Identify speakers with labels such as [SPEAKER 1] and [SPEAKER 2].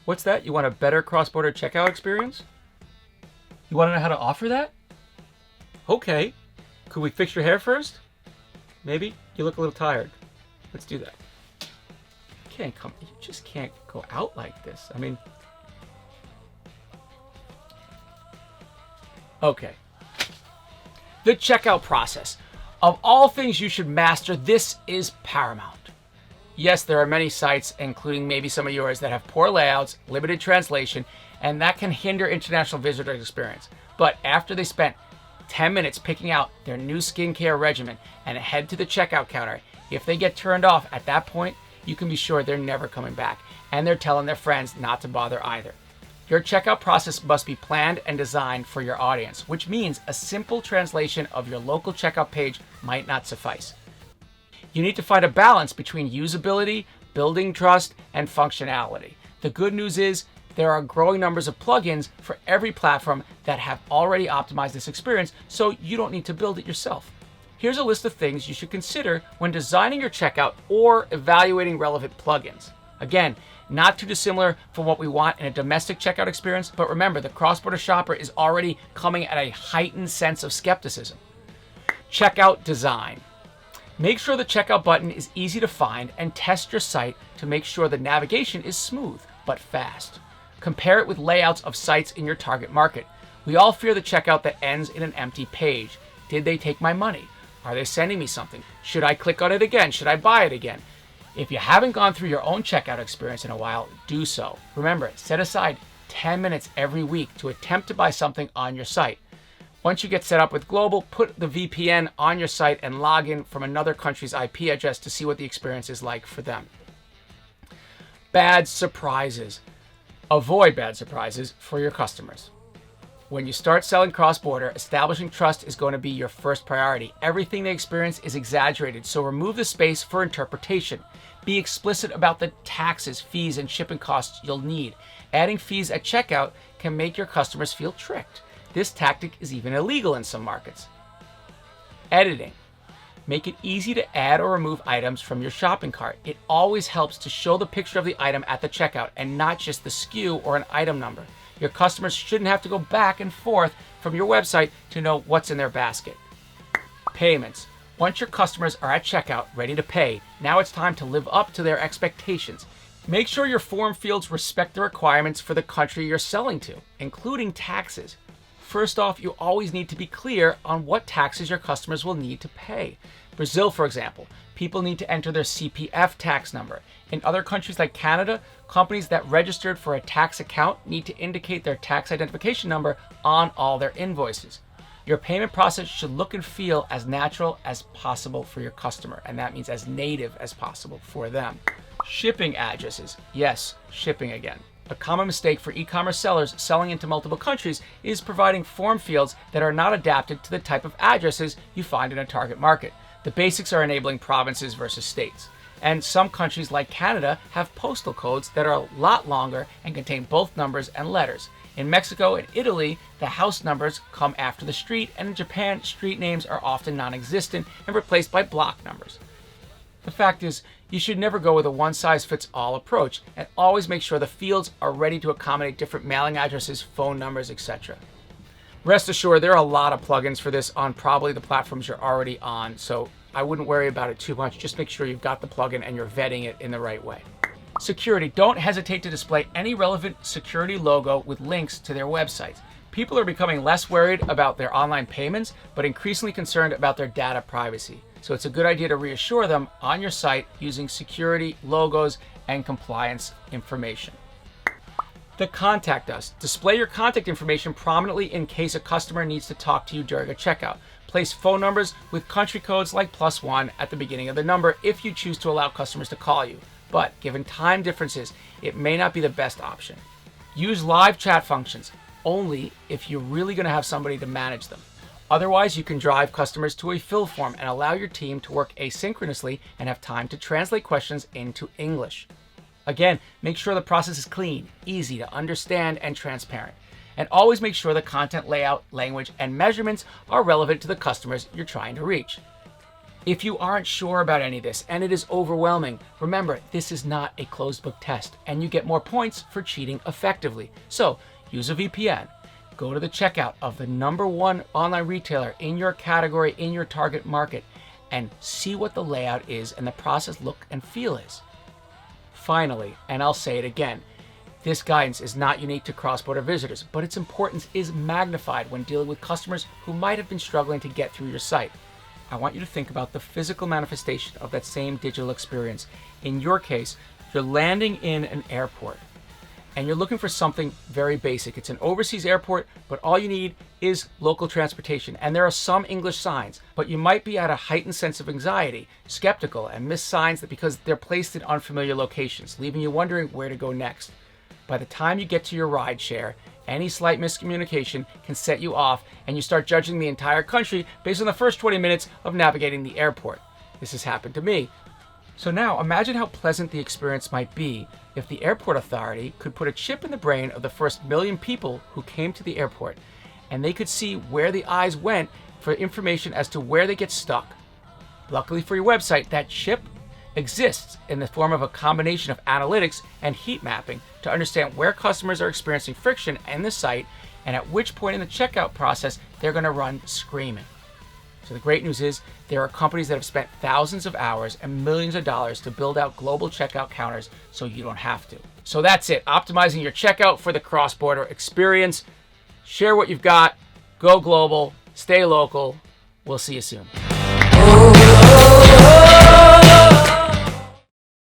[SPEAKER 1] What's that? You want a better cross-border checkout experience? You want to know how to offer that? Okay. Could we fix your hair first? Maybe? You look a little tired. Let's do that. You just can't go out like this. I mean, okay. The checkout process. Of all things you should master, this is paramount. Yes, there are many sites, including maybe some of yours, that have poor layouts, limited translation, and that can hinder international visitor experience. But after they spent 10 minutes picking out their new skincare regimen and head to the checkout counter, if they get turned off at that point, you can be sure they're never coming back, and they're telling their friends not to bother either. Your checkout process must be planned and designed for your audience, which means a simple translation of your local checkout page might not suffice. You need to find a balance between usability, building trust, and functionality. The good news is there are growing numbers of plugins for every platform that have already optimized this experience, so you don't need to build it yourself. Here's a list of things you should consider when designing your checkout or evaluating relevant plugins. Again, not too dissimilar from what we want in a domestic checkout experience, but remember, the cross-border shopper is already coming at a heightened sense of skepticism. Checkout design. Make sure the checkout button is easy to find and test your site to make sure the navigation is smooth but fast. Compare it with layouts of sites in your target market. We all fear the checkout that ends in an empty page. Did they take my money? Are they sending me something? Should I click on it again? Should I buy it again? If you haven't gone through your own checkout experience in a while, do so. Remember, set aside 10 minutes every week to attempt to buy something on your site. Once you get set up with Global, put the VPN on your site and log in from another country's IP address to see what the experience is like for them. Bad surprises. Avoid bad surprises for your customers. When you start selling cross-border, establishing trust is going to be your first priority. Everything they experience is exaggerated, so remove the space for interpretation. Be explicit about the taxes, fees, and shipping costs you'll need. Adding fees at checkout can make your customers feel tricked. This tactic is even illegal in some markets. Editing. Make it easy to add or remove items from your shopping cart. It always helps to show the picture of the item at the checkout and not just the SKU or an item number. Your customers shouldn't have to go back and forth from your website to know what's in their basket. Payments. Once your customers are at checkout, ready to pay, now it's time to live up to their expectations. Make sure your form fields respect the requirements for the country you're selling to, including taxes. First off, you always need to be clear on what taxes your customers will need to pay. Brazil, for example, people need to enter their CPF tax number. In other countries like Canada, companies that registered for a tax account need to indicate their tax identification number on all their invoices. Your payment process should look and feel as natural as possible for your customer, and that means as native as possible for them. Shipping addresses. Yes, shipping again. A common mistake for e-commerce sellers selling into multiple countries is providing form fields that are not adapted to the type of addresses you find in a target market. The basics are enabling provinces versus states. And some countries like Canada have postal codes that are a lot longer and contain both numbers and letters. In Mexico and Italy, the house numbers come after the street, and in Japan, street names are often non-existent and replaced by block numbers. The fact is, you should never go with a one-size-fits-all approach, and always make sure the fields are ready to accommodate different mailing addresses, phone numbers, etc. Rest assured, there are a lot of plugins for this on probably the platforms you're already on, so I wouldn't worry about it too much. Just make sure you've got the plugin and you're vetting it in the right way. Security. Don't hesitate to display any relevant security logo with links to their websites. People are becoming less worried about their online payments, but increasingly concerned about their data privacy. So it's a good idea to reassure them on your site using security, logos, and compliance information. The contact us. Display your contact information prominently in case a customer needs to talk to you during a checkout. Place phone numbers with country codes like +1 at the beginning of the number if you choose to allow customers to call you. But given time differences, it may not be the best option. Use live chat functions only if you're really going to have somebody to manage them. Otherwise, you can drive customers to a fill form and allow your team to work asynchronously and have time to translate questions into English. Again, make sure the process is clean, easy to understand, and transparent. And always make sure the content layout, language, and measurements are relevant to the customers you're trying to reach. If you aren't sure about any of this and it is overwhelming, remember, this is not a closed book test and you get more points for cheating effectively. So use a VPN, go to the checkout of the #1 online retailer in your category, in your target market, and see what the layout is and the process look and feel is. Finally, and I'll say it again, this guidance is not unique to cross-border visitors, but its importance is magnified when dealing with customers who might have been struggling to get through your site. I want you to think about the physical manifestation of that same digital experience. In your case, you're landing in an airport and you're looking for something very basic. It's an overseas airport, but all you need is local transportation. And there are some English signs, but you might be at a heightened sense of anxiety, skeptical, and miss signs that because they're placed in unfamiliar locations, leaving you wondering where to go next. By the time you get to your ride share, any slight miscommunication can set you off and you start judging the entire country based on the first 20 minutes of navigating the airport. This has happened to me. So now imagine how pleasant the experience might be if the airport authority could put a chip in the brain of the first 1 million people who came to the airport and they could see where the eyes went for information as to where they get stuck. Luckily for your website, that chip exists in the form of a combination of analytics and heat mapping to understand where customers are experiencing friction in the site and at which point in the checkout process they're going to run screaming. So the great news is there are companies that have spent thousands of hours and millions of dollars to build out global checkout counters so you don't have to. So that's it, optimizing your checkout for the cross-border experience. Share what you've got, go global, stay local. We'll see you soon.